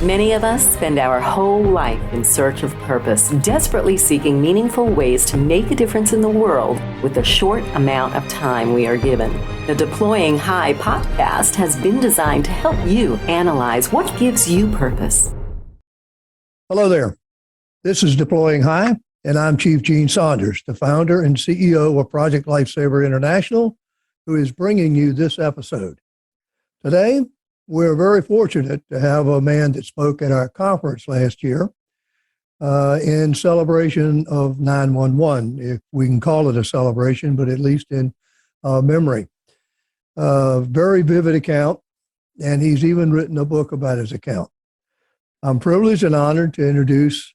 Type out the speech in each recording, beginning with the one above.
Many of us spend our whole life in search of purpose, desperately seeking meaningful ways to make a difference in the world with the short amount of time we are given. The Deploying High podcast has been designed to help you analyze what gives you purpose. Hello there. This is Deploying High, and I'm Chief Gene Saunders, the founder and CEO of Project Lifesaver International, who is bringing you this episode. Today, we're very fortunate to have a man that spoke at our conference last year in celebration of 911, if we can call it a celebration, but at least in memory. Very vivid account, and he's even written a book about his account. I'm privileged and honored to introduce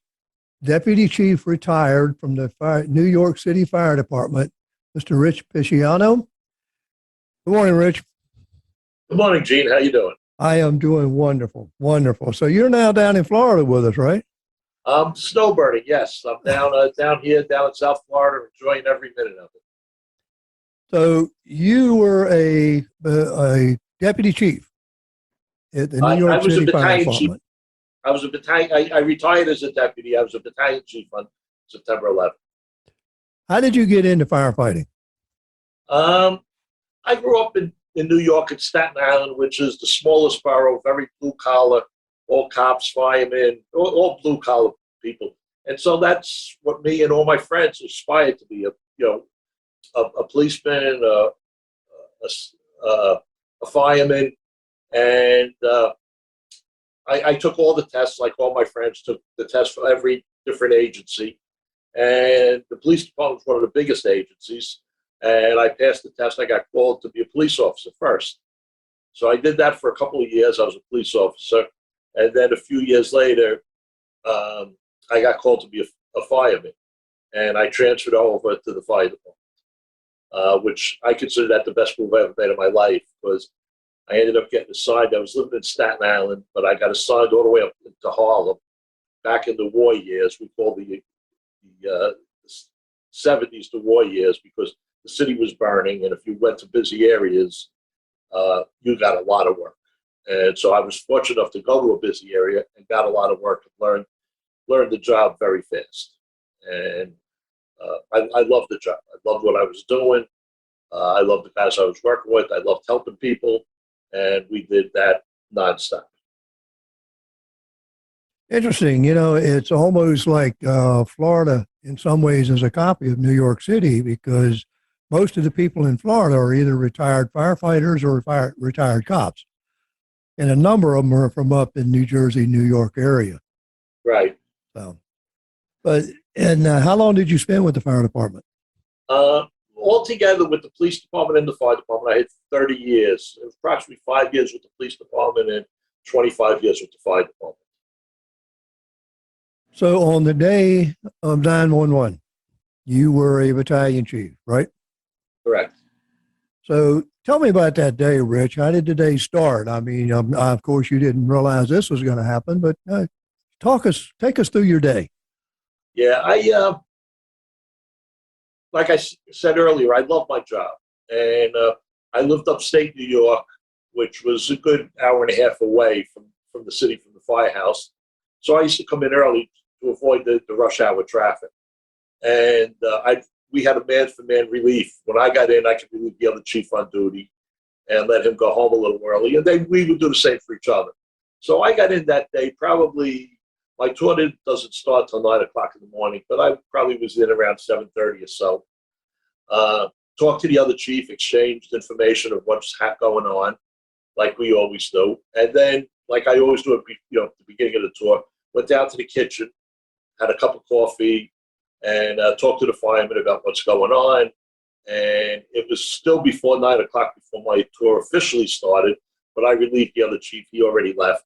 Deputy Chief Retired from the New York City Fire Department, Mr. Rich Picciotto. Good morning, Rich. Good morning, Gene. How you doing? I am doing wonderful, wonderful. So you're now down in Florida with us, right? Snowbirding, yes. I'm down here, down in South Florida, enjoying every minute of it. So you were a deputy chief at the New York City Fire Department. I was a battalion. I retired as a deputy. I was a battalion chief on September 11th. How did you get into firefighting? I grew up in New York at Staten Island, which is the smallest borough, very blue collar, all cops, firemen, all blue collar people. And so that's what me and all my friends aspired to be: a policeman, a fireman, and I took all the tests, like all my friends took the test for every different agency. And the police department was one of the biggest agencies. And I passed the test. I got called to be a police officer first. So I did that for a couple of years. I was a police officer. And then a few years later, I got called to be a fireman. And I transferred over to the fire department, which I consider that the best move I ever made in my life, because I ended up getting assigned. I was living in Staten Island, but I got assigned all the way up to Harlem back in the war years. We call the 70s the war years, because the city was burning, and if you went to busy areas, you got a lot of work. And so I was fortunate enough to go to a busy area and got a lot of work and learned the job very fast. And I loved the job. I loved what I was doing. I loved the guys I was working with. I loved helping people, and we did that nonstop. Interesting. It's almost like Florida in some ways is a copy of New York City, because most of the people in Florida are either retired firefighters or retired cops. And a number of them are from up in New Jersey, New York area. Right. So, and how long did you spend with the fire department? Altogether with the police department and the fire department, I had 30 years. It was approximately 5 years with the police department and 25 years with the fire department. So on the day of 911, you were a battalion chief, right? Correct. So tell me about that day, Rich. How did the day start? I mean, of course, you didn't realize this was going to happen, but take us through your day. Yeah, like I said earlier, I love my job. And I lived upstate New York, which was a good hour and a half away from the city, from the firehouse. So I used to come in early to avoid the rush hour traffic. And we had a man-for-man relief. When I got in, I could relieve the other chief on duty and let him go home a little early. And then we would do the same for each other. So I got in that day, my tour doesn't start till 9 o'clock in the morning, but I probably was in around 7:30 or so. Talked to the other chief, exchanged information of what's going on, like we always do. And then, like I always do at the beginning of the tour, went down to the kitchen, had a cup of coffee, and talked to the fireman about what's going on. And it was still before 9 o'clock before my tour officially started, but I relieved the other chief. He already left,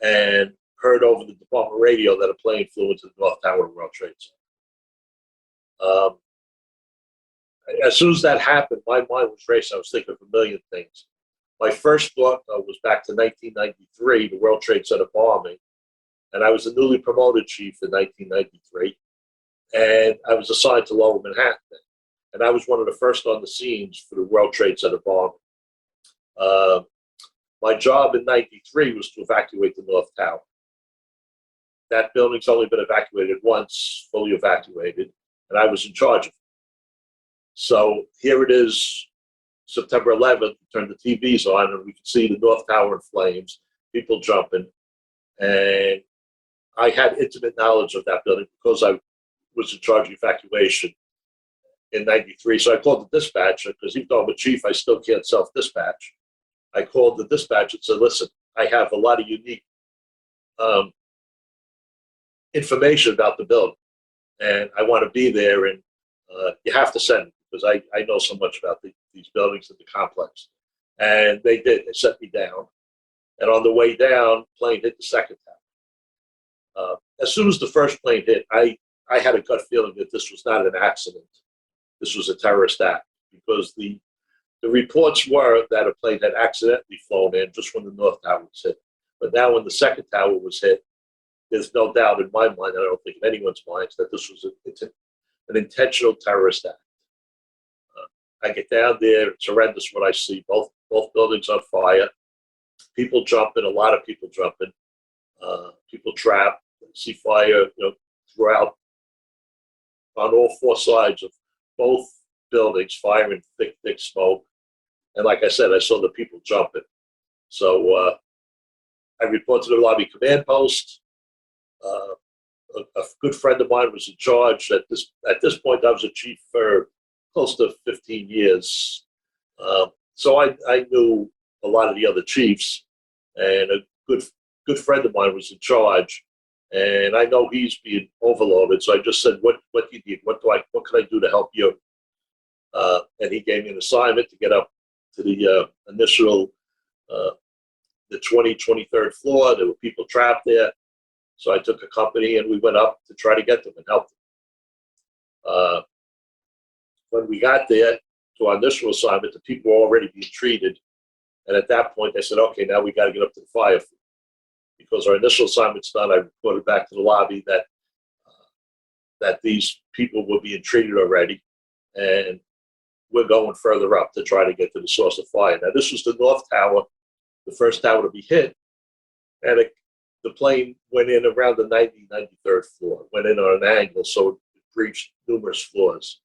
and heard over the department radio that a plane flew into the North Tower of the World Trade Center. As soon as that happened, my mind was racing. I was thinking of a million things. My first thought was back to 1993, the World Trade Center bombing. And I was a newly promoted chief in 1993. And I was assigned to Lower Manhattan. And I was one of the first on the scenes for the World Trade Center bombing. My job in 93 was to evacuate the North Tower. that building's only been evacuated once, fully evacuated, and I was in charge of it. So here it is, September 11th, turn the TVs on, and we can see the North Tower in flames, people jumping. And I had intimate knowledge of that building because I was in charge of evacuation in '93. So I called the dispatcher because even though I'm a chief, I still can't self-dispatch. I called the dispatcher and said, listen, I have a lot of unique information about the building, and I want to be there, and you have to send me because I know so much about these buildings and the complex. And they did. They sent me down. And on the way down, plane hit the second tower. As soon as the first plane hit, I had a gut feeling that this was not an accident. This was a terrorist act, because the reports were that a plane had accidentally flown in just when the North Tower was hit. But now when the second tower was hit, there's no doubt in my mind, and I don't think in anyone's minds, that this was an intentional terrorist act. I get down there, it's horrendous what I see. Both buildings on fire, people jumping, a lot of people jumping, people trapped. I see fire, throughout on all four sides of both buildings, fire and thick smoke. And like I said, I saw the people jumping. So I reported to the lobby command post. A good friend of mine was in charge. At this point, I was a chief for close to 15 years. So I knew a lot of the other chiefs, and a good friend of mine was in charge. And I know he's being overloaded, so I just said, "What do you need? What can I do to help you?" And he gave me an assignment to get up to the initial, the 23rd floor. There were people trapped there, so I took a company and we went up to try to get them and help them. When we got there to our initial assignment, the people were already being treated, and at that point, they said, "Okay, now we got to get up to the fire field." Because our initial assignment's done, I reported back to the lobby that these people were being treated already, and we're going further up to try to get to the source of fire. Now, this was the North Tower, the first tower to be hit, and the plane went in around the 93rd floor, went in on an angle, so it breached numerous floors.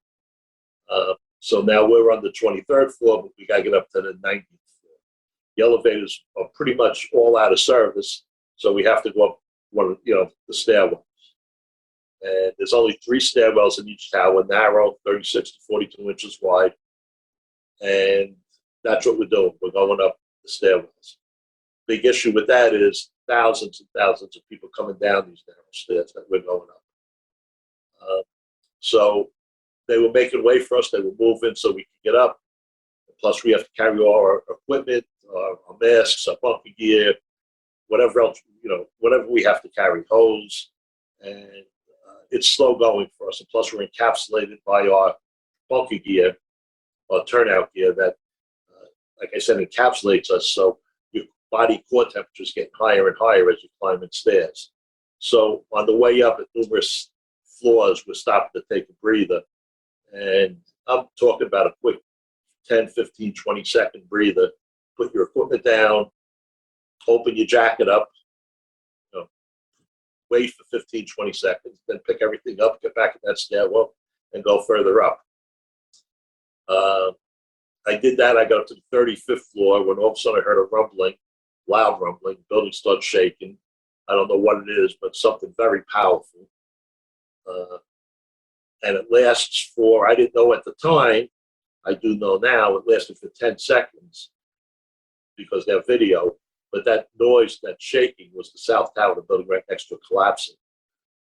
So now we're on the 23rd floor, but we got to get up to the 90th floor. The elevators are pretty much all out of service, so we have to go up the stairwells. And there's only 3 stairwells in each tower, narrow, 36 to 42 inches wide. And that's what we're doing. We're going up the stairwells. Big issue with that is thousands and thousands of people coming down these narrow stairs that we're going up. So they were making way for us. They were moving so we could get up. Plus, we have to carry all our equipment, our masks, our bunker gear, whatever else, whatever we have to carry, hose. And it's slow going for us. And plus, we're encapsulated by our bunker gear, our turnout gear that, like I said, encapsulates us. So your body core temperature is getting higher and higher as you climb in stairs. So on the way up at numerous floors, we're stopping to take a breather. And I'm talking about a quick 10, 15, 20-second breather. Put your equipment down, open your jacket up, wait for 15, 20 seconds, then pick everything up, get back in that stairwell, and go further up. I did that. I got up to the 35th floor when all of a sudden I heard a rumbling, loud rumbling. The building starts shaking. I don't know what it is, but something very powerful. And it lasts for, I didn't know at the time, I do know now, it lasted for 10 seconds because they have video. But that noise, that shaking, was the South Tower, the building right next to it, collapsing.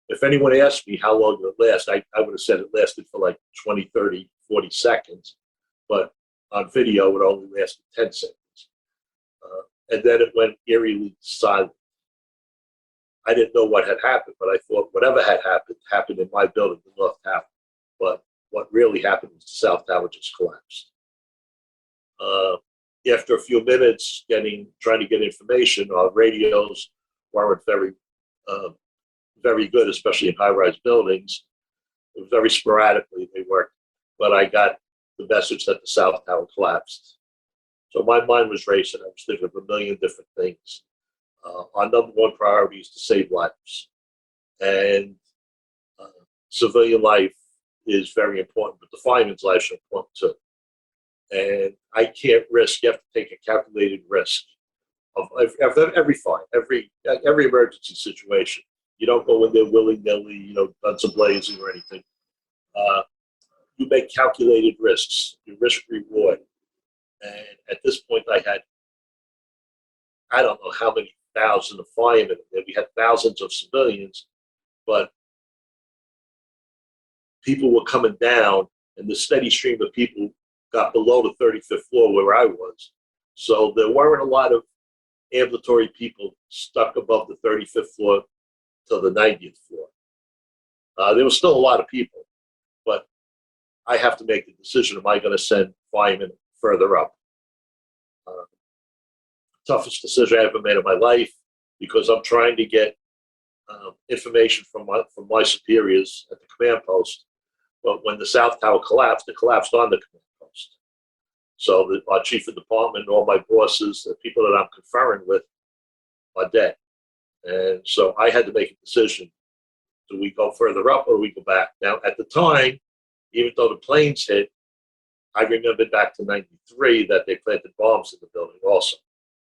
If anyone asked me how long did it last, I would have said it lasted for like 20, 30, 40 seconds. But on video, it only lasted 10 seconds. And then it went eerily silent. I didn't know what had happened, but I thought whatever had happened in my building, the North Tower. But what really happened was the South Tower just collapsed. After a few minutes trying to get information, our radios weren't very good, especially in high-rise buildings. Very sporadically they worked, but I got the message that the South Tower collapsed. So my mind was racing. I was thinking of a million different things. Our number one priority is to save lives. And civilian life is very important, but the fireman's life is important too. And I can't risk. You have to take a calculated risk of every fire, every emergency situation. You don't go in there willy-nilly, guns a-blazing or anything. You make calculated risks, your risk reward. And at this point, I don't know how many thousands of firemen there. We had thousands of civilians, but people were coming down, and the steady stream of people got below the 35th floor where I was. So there weren't a lot of ambulatory people stuck above the 35th floor to the 90th floor. There was still a lot of people, but I have to make the decision, am I going to send firemen further up? Toughest decision I ever made in my life, because I'm trying to get information from my superiors at the command post. But when the South Tower collapsed, it collapsed on the command post. So our chief of department, all my bosses, the people that I'm conferring with are dead. And so I had to make a decision. Do we go further up or do we go back? Now, at the time, even though the planes hit, I remembered back to 93 that they planted bombs in the building also.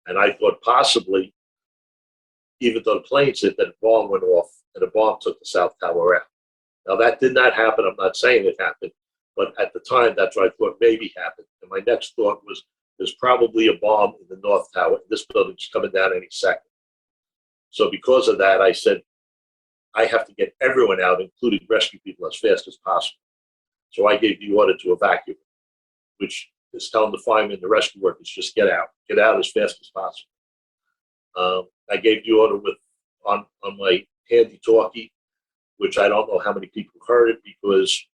And I thought possibly, even though the planes hit, that a bomb went off and a bomb took the South Tower out. Now, that did not happen. I'm not saying it happened, but at the time, that's what I thought maybe happened. And my next thought was, there's probably a bomb in the North Tower. This building's coming down any second. So because of that, I said, I have to get everyone out, including rescue people, as fast as possible. So I gave the order to evacuate, which is telling the firemen, the rescue workers, just get out as fast as possible. I gave the order on my handy-talkie, which I don't know how many people heard it, because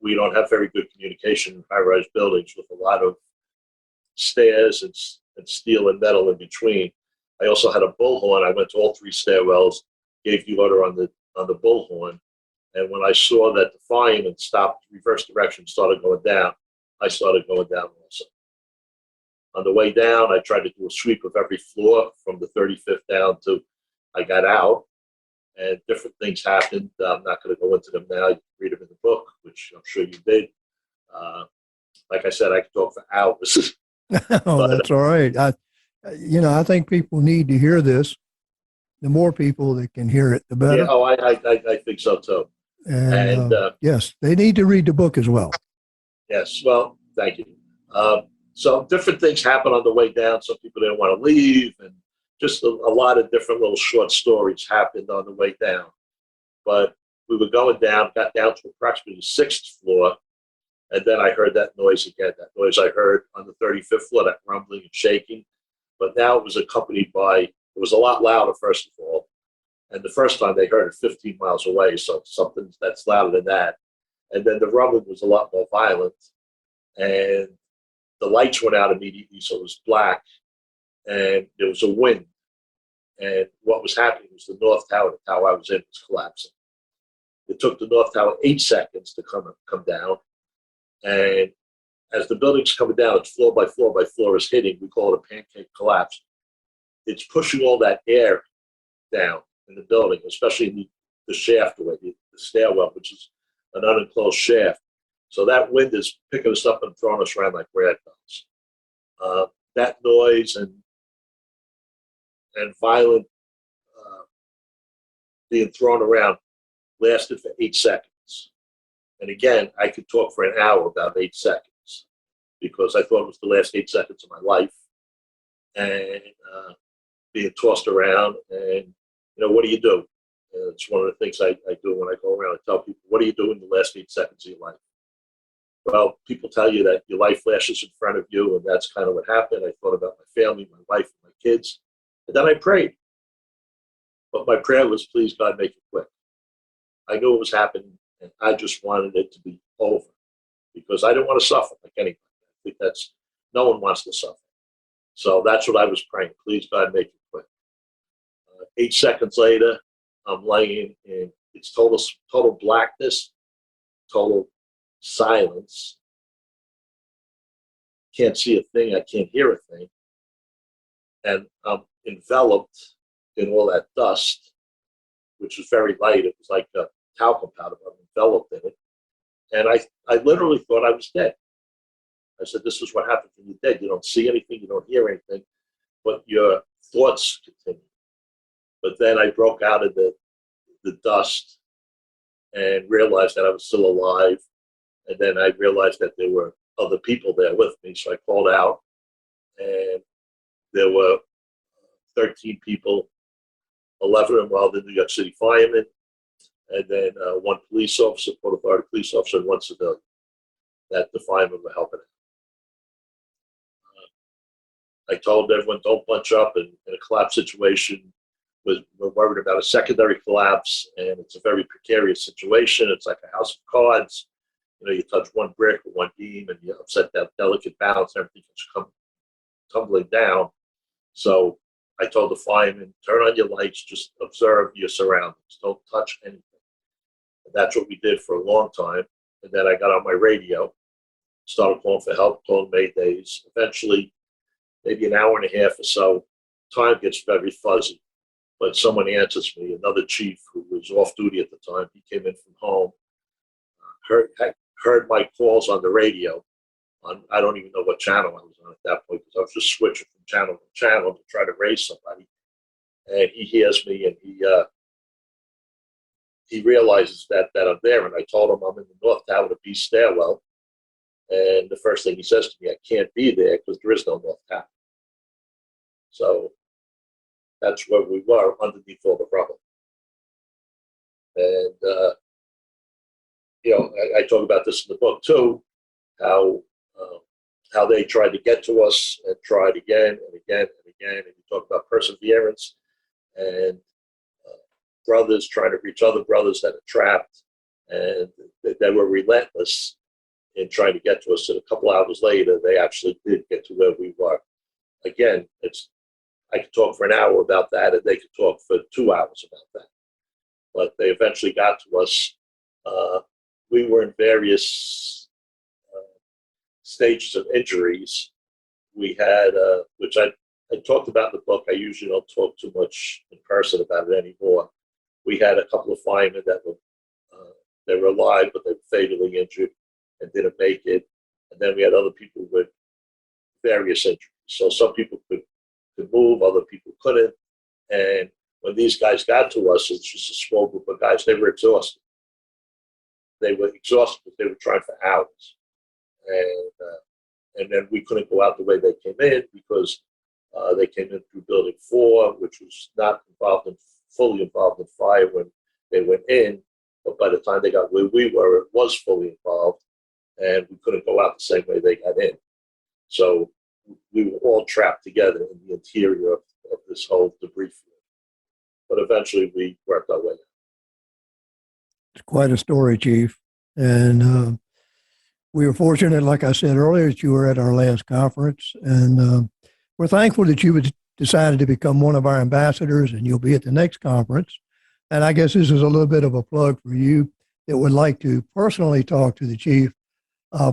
we don't have very good communication in high-rise buildings with a lot of stairs and steel and metal in between. I also had a bullhorn. I went to all 3 stairwells, gave the order on the bullhorn, and when I saw that the firemen stopped, reverse direction, started going down, I started going down also. On the way down, I tried to do a sweep of every floor from the 35th down to I got out, and different things happened. I'm not going to go into them now. You can read them in the book, which I'm sure you did. Like I said, I could talk for hours. Oh, that's all right. I think people need to hear this. The more people that can hear it, the better. Yeah, I think so too. And yes, they need to read the book as well. Yes, well, thank you. So different things happened on the way down. Some people didn't want to leave, and just a lot of different little short stories happened on the way down. But we were going down, got down to approximately the 6th floor, and then I heard that noise again, that noise I heard on the 35th floor, that rumbling and shaking. But now it was accompanied by, it was a lot louder, first of all. And the first time they heard it 15 miles away, so something that's louder than that. And then the rumbling was a lot more violent. And the lights went out immediately, so it was black. And there was a wind. And what was happening was the North Tower, the tower I was in, was collapsing. It took the North Tower 8 seconds to come down. And as the building's coming down, it's floor by floor by floor is hitting. We call it a pancake collapse. It's pushing all that air down in the building, especially in the shaft, the stairwell, which is an unenclosed shaft. So that wind is picking us up and throwing us around like rag dolls. That noise and violent being thrown around lasted for 8 seconds. And again, I could talk for an hour about 8 seconds, because I thought it was the last 8 seconds of my life. And being tossed around, and what do you do? It's one of the things I do when I go around and tell people, what do you do in the last 8 seconds of your life? Well, people tell you that your life flashes in front of you, and that's kind of what happened. I thought about my family, my wife, and my kids, and then I prayed. But my prayer was, please, God, make it quick. I knew it was happening, and I just wanted it to be over, because I didn't want to suffer like anybody. I think no one wants to suffer. So that's what I was praying. Please, God, make it quick. 8 seconds later, I'm laying in, it's total blackness, total silence. Can't see a thing. I can't hear a thing. And I'm enveloped in all that dust. which was very light. It was like a talcum powder, but enveloped in it. And I literally thought I was dead. I said, this is what happens when you're dead. You don't see anything, you don't hear anything, but your thoughts continue. But then I broke out of the dust and realized that I was still alive. And then I realized that there were other people there with me. So I called out, and there were 13 people, 11 of them were the New York City firemen, and then one police officer, Port Authority police officer, and one civilian that the firemen were helping out. I told everyone, don't bunch up in a collapse situation. We're worried about a secondary collapse, and it's a very precarious situation. It's like a house of cards. You know, you touch one brick or one beam, and you upset that delicate balance, and everything can come tumbling down. So I told the firemen, turn on your lights, just observe your surroundings. Don't touch anything. And that's what we did for a long time. And then I got on my radio, started calling for help, calling Maydays. Eventually, maybe an hour and a half or so, time gets very fuzzy. But someone answers me, another chief who was off duty at the time. He came in from home, heard my calls on the radio. I don't even know what channel I was on at that point, because I was just switching from channel to channel to try to raise somebody. And he hears me, and he realizes that I'm there. And I told him I'm in the North Tower, the B stairwell. And the first thing he says to me, I can't be there because there is no North Tower. So that's where we were, underneath all the rubble. And, I talk about this in the book too, how they tried to get to us and tried again and again and again. And you talk about perseverance and brothers trying to reach other brothers that are trapped, and they were relentless in trying to get to us. And a couple hours later, they actually did get to where we were. Again, I could talk for an hour about that, and they could talk for 2 hours about that. But they eventually got to us. We were in various stages of injuries. We had, which I talked about in the book. I usually don't talk too much in person about it anymore. We had a couple of firemen that were they were alive, but they were fatally injured and didn't make it. And then we had other people with various injuries. So some people could move, other people couldn't. And when these guys got to us, it's just a small group of guys. They were exhausted. They were exhausted because they were trying for hours. And then we couldn't go out the way they came in, because they came in through Building 4, which was not fully involved in fire when they went in. But by the time they got where we were, it was fully involved, and we couldn't go out the same way they got in. So we were all trapped together in the interior of this whole debris field. But eventually we worked our way out. It's quite a story, Chief. And we were fortunate, like I said earlier, that you were at our last conference. And we're thankful that you decided to become one of our ambassadors, and you'll be at the next conference. And I guess this is a little bit of a plug for you that would like to personally talk to the Chief.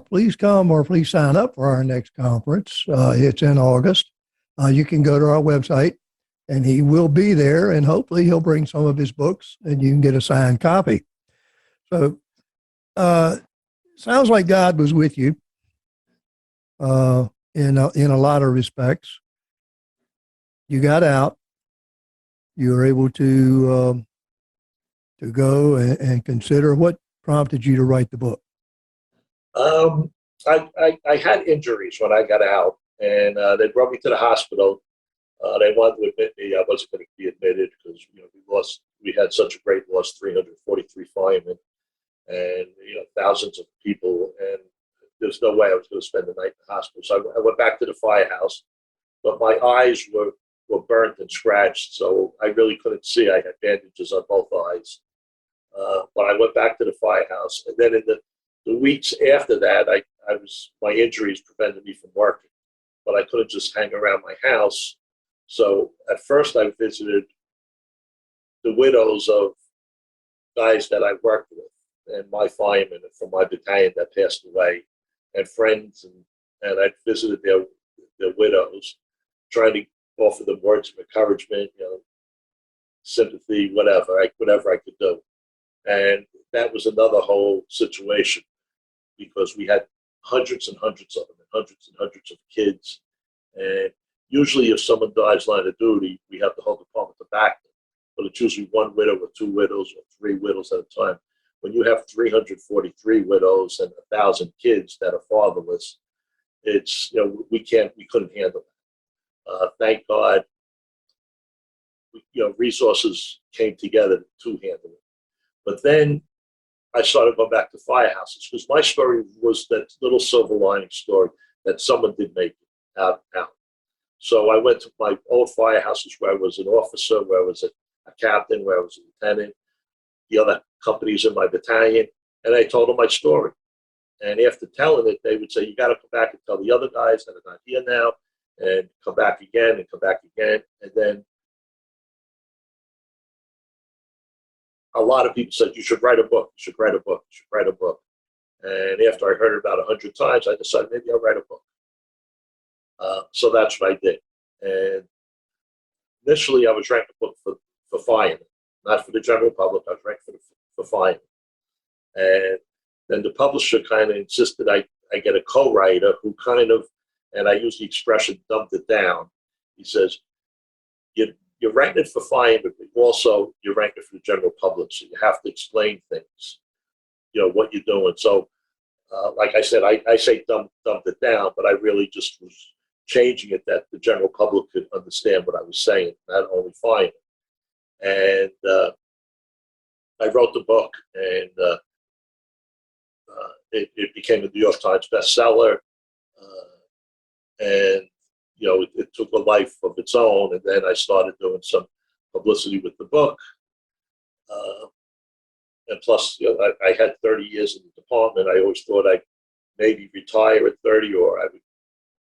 Please come, or please sign up for our next conference. It's in August. You can go to our website, and he will be there, and hopefully he'll bring some of his books, and you can get a signed copy. So sounds like God was with you in a lot of respects. You got out. You were able to go and consider. What prompted you to write the book? I had injuries when I got out, and they brought me to the hospital. They wanted to admit me. I wasn't going to be admitted because we had such a great loss, 343 firemen, and thousands of people, and there's no way I was going to spend the night in the hospital. So I went back to the firehouse, but my eyes were burnt and scratched, so I really couldn't see. I had bandages on both eyes. But I went back to the firehouse, and then in the weeks after that, my injuries prevented me from working, but I couldn't just hang around my house. So at first I visited the widows of guys that I worked with, and my firemen from my battalion that passed away, and friends, and I visited their widows, trying to offer them words of encouragement. sympathy, whatever I could do. And that was another whole situation because we had hundreds and hundreds of them, and hundreds of kids. And usually if someone dies line of duty, we have the whole department to back them. But it's usually one widow or two widows or three widows at a time. When you have 343 widows and 1,000 kids that are fatherless, it's, we couldn't handle it. Thank God, resources came together to handle it. But then I started going back to firehouses because my story was that little silver lining story that someone did make it out. So I went to my old firehouses where I was an officer, where I was a captain, where I was a lieutenant, the other companies in my battalion, and I told them my story. And after telling it, they would say, you got to come back and tell the other guys that are not here now, and come back again and come back again. And then a lot of people said, you should write a book, you should write a book, you should write a book. And after I heard it about 100 times, I decided maybe I'll write a book. So that's what I did. And initially, I was writing a book for firemen, not for the general public. I was writing for firemen. And then the publisher kind of insisted I get a co-writer who kind of, and I use the expression, dumbed it down. He says, you're writing it for firemen, but also you're writing it for the general public, so you have to explain things, what you're doing. So, like I said, I say dumbed it down, but I really just was changing it that the general public could understand what I was saying, not only firemen. And I wrote the book, and it became a New York Times bestseller, and it took a life of its own. And then I started doing some publicity with the book, and plus, I had 30 years in the department. I always thought I'd maybe retire at 30, or I would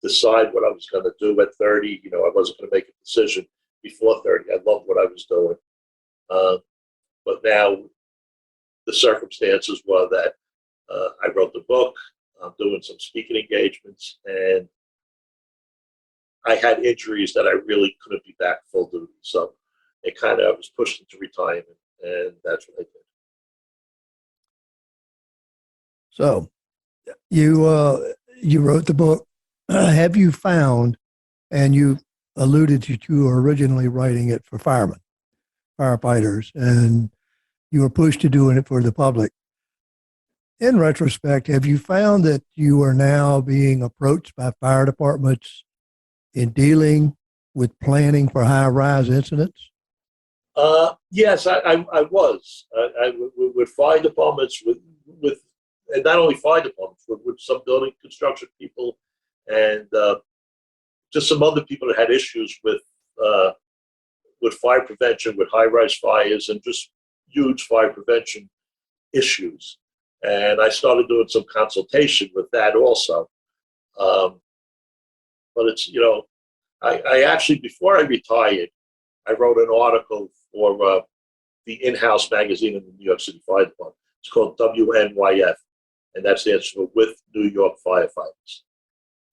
decide what I was going to do at 30. I wasn't going to make a decision before 30. I loved what I was doing, but now the circumstances were that I wrote the book. I'm doing some speaking engagements, and I had injuries that I really couldn't be back full duty. So I was pushed into retirement, and that's what I did. So you wrote the book. Have you found, and you alluded to, you were originally writing it for firemen, firefighters, and you were pushed to doing it for the public. In retrospect, have you found that you are now being approached by fire departments in dealing with planning for high-rise incidents? Yes, I was. With fire departments, with and not only fire departments, with some building construction people, and just some other people that had issues with fire prevention, with high-rise fires, and just huge fire prevention issues. And I started doing some consultation with that also. But it's, I actually, before I retired, I wrote an article for the in-house magazine in the New York City Fire Department. It's called WNYF, and that stands for With New York Firefighters.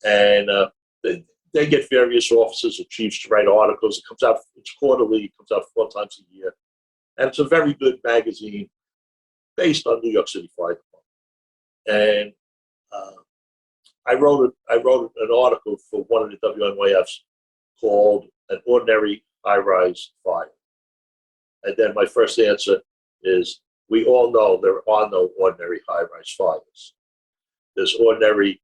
And they get various officers or chiefs to write articles. It comes out, it's quarterly, it comes out 4 times a year. And it's a very good magazine based on New York City Fire Department. And I wrote an article for one of the WNYFs called An Ordinary High-Rise Fire. And then my first answer is, we all know there are no ordinary high-rise fires. There's ordinary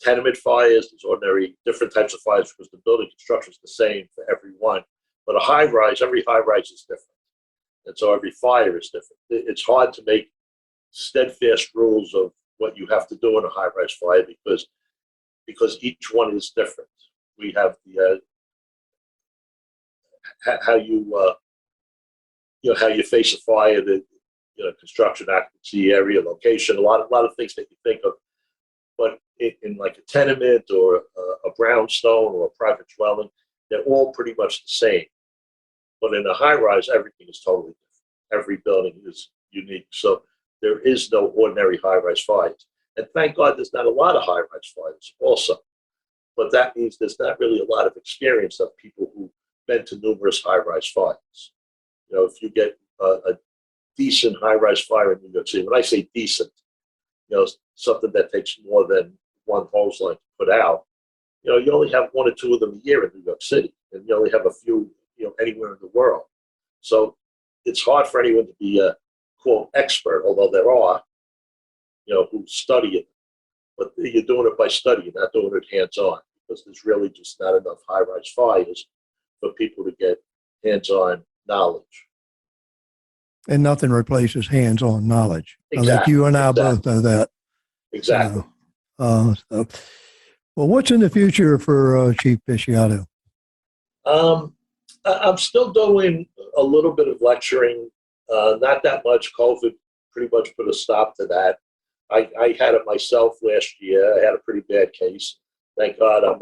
tenement fires, there's ordinary different types of fires because the building construction is the same for everyone. But a high-rise, every high-rise is different. And so every fire is different. It's hard to make steadfast rules of what you have to do in a high-rise fire because each one is different. We have the how you face a fire, the construction occupancy area, location, a lot of things that you think of. But in like a tenement or a brownstone or a private dwelling, they're all pretty much the same. But in a high-rise, everything is totally different. Every building is unique. So there is no ordinary high-rise fires. And thank God there's not a lot of high-rise fires also. But that means there's not really a lot of experience of people who been to numerous high-rise fires. If you get a decent high-rise fire in New York City, when I say decent, something that takes more than one hose line to put out, you only have one or two of them a year in New York City, and you only have a few, anywhere in the world. So it's hard for anyone to be a quote expert, although there are, who study it. But you're doing it by study, you're not doing it hands-on, because there's really just not enough high-rise fires for people to get hands-on knowledge. And nothing replaces hands-on knowledge. Exactly. I think you and I both know that. Exactly. Well, what's in the future for Chief Picciotto? I'm still doing a little bit of lecturing, not that much. COVID pretty much put a stop to that. I had it myself last year. I had a pretty bad case. Thank God I'm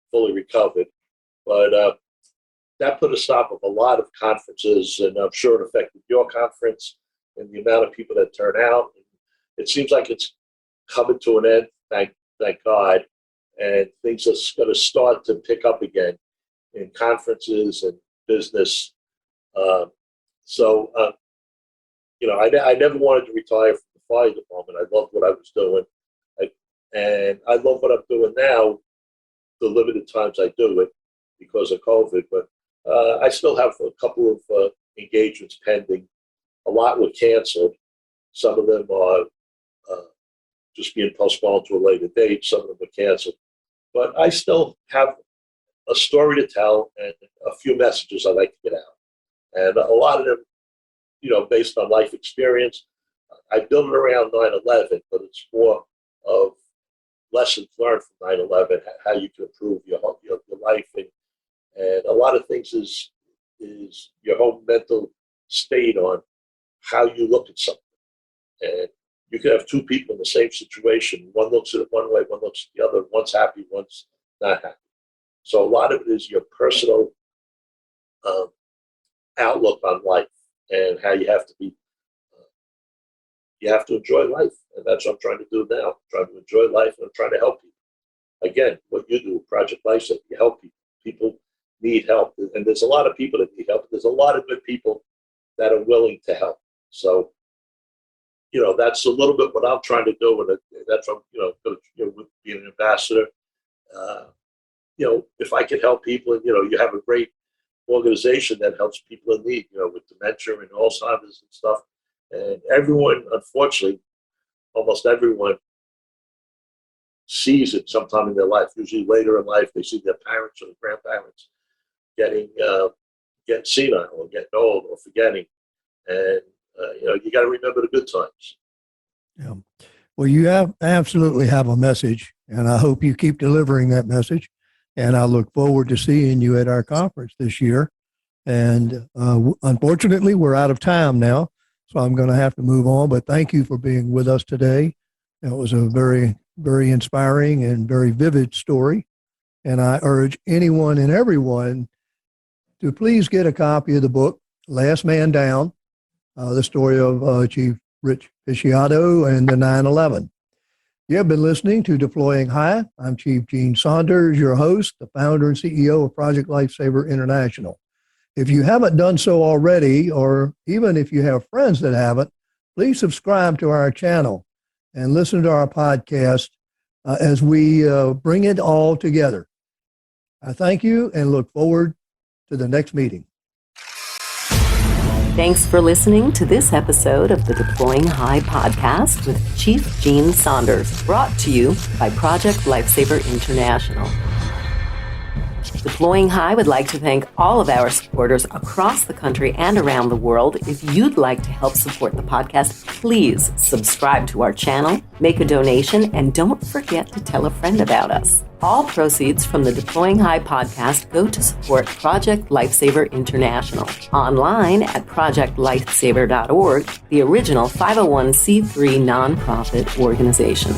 fully recovered. But that put a stop of a lot of conferences, and I'm sure it affected your conference and the amount of people that turn out. It seems like it's coming to an end, thank God, and things are going to start to pick up again in conferences and business. I never wanted to retire from the fire department. I loved what I was doing, and I love what I'm doing now, the limited times I do it because of COVID. But I still have a couple of engagements pending. A lot were canceled. Some of them are just being postponed to a later date. Some of them were canceled. But I still have a story to tell and a few messages I'd like to get out. And a lot of them, based on life experience. I build it around 9/11, but it's more of lessons learned from 9/11, how you can improve your life. And a lot of things is your whole mental state on how you look at something. And you can have two people in the same situation. One looks at it one way, one looks at the other. One's happy, one's not happy. So a lot of it is your personal outlook on life and how you have to be. You have to enjoy life, and that's what I'm trying to do now. I'm trying to enjoy life, and I'm trying to help people. Again, what you do, Project Lifesaver, you help people. People need help, and there's a lot of people that need help. There's a lot of good people that are willing to help. So, that's a little bit what I'm trying to do, and that's what I'm, going to be an ambassador. If I can help people, and you have a great organization that helps people in need, with dementia and Alzheimer's and stuff. And everyone, unfortunately, almost everyone sees it sometime in their life. Usually later in life, they see their parents or their grandparents getting senile or getting old or forgetting. And, you got to remember the good times. Yeah. Well, you absolutely have a message, and I hope you keep delivering that message. And I look forward to seeing you at our conference this year. And unfortunately, we're out of time now, so I'm going to have to move on. But thank you for being with us today. It was a very, very inspiring and very vivid story. And I urge anyone and everyone to please get a copy of the book, Last Man Down, the story of Chief Richard Picciotto and the 9/11. You have been listening to Deploying High. I'm Chief Gene Saunders, your host, the founder and CEO of Project Lifesaver International. If you haven't done so already, or even if you have friends that haven't, please subscribe to our channel and listen to our podcast as we bring it all together. I thank you and look forward to the next meeting. Thanks for listening to this episode of the Deploying High podcast with Chief Gene Saunders, brought to you by Project Lifesaver International. Deploying High would like to thank all of our supporters across the country and around the world. If you'd like to help support the podcast, please subscribe to our channel, make a donation, and don't forget to tell a friend about us. All proceeds from the Deploying High podcast go to support Project Lifesaver International, online at projectlifesaver.org, the original 501c3 nonprofit organization.